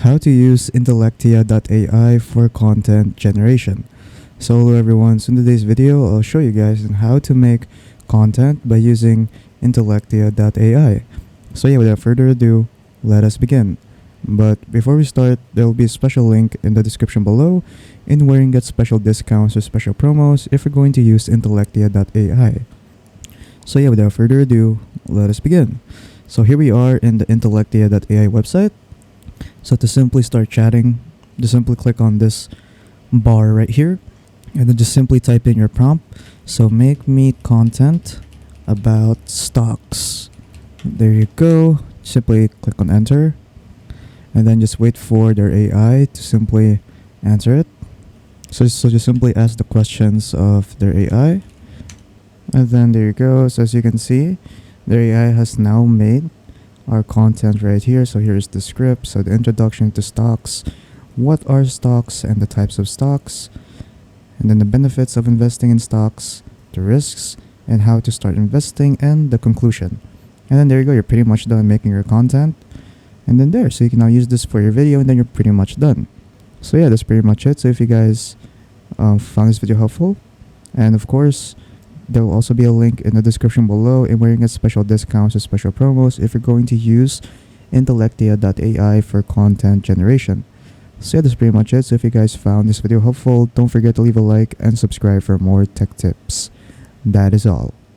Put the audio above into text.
How to use Intellectia AI for content generation. So hello everyone, so in today's video I'll show you guys on how to make content by using Intellectia AI. So yeah, without further ado, let us begin. But before we start, there will be a special link in the description below in where you can get special discounts or special promos if you're going to use Intellectia AI. So yeah, without further ado, let us begin. So here we are in the Intellectia AI website. So to simply start chatting, just simply click on this bar right here and then just simply type in your prompt. So make me content about stocks. There you go. Simply click on enter and then just wait for their AI to simply answer it. So just simply ask the questions of their AI. And then there you go. So as you can see, their AI has now made our content right here. So here's the script. So the introduction to stocks, what are stocks and the types of stocks, and then the benefits of investing in stocks, the risks, and how to start investing, and the conclusion. And then there you go, you're pretty much done making your content. And then there, so you can now use this for your video, and then you're pretty much done. So yeah, that's pretty much it. So if you guys found this video helpful, and of course there will also be a link in the description below in where you get special discounts or special promos if you're going to use Intellectia AI for content generation. So yeah, that's pretty much it. So if you guys found this video helpful, don't forget to leave a like and subscribe for more tech tips. That is all.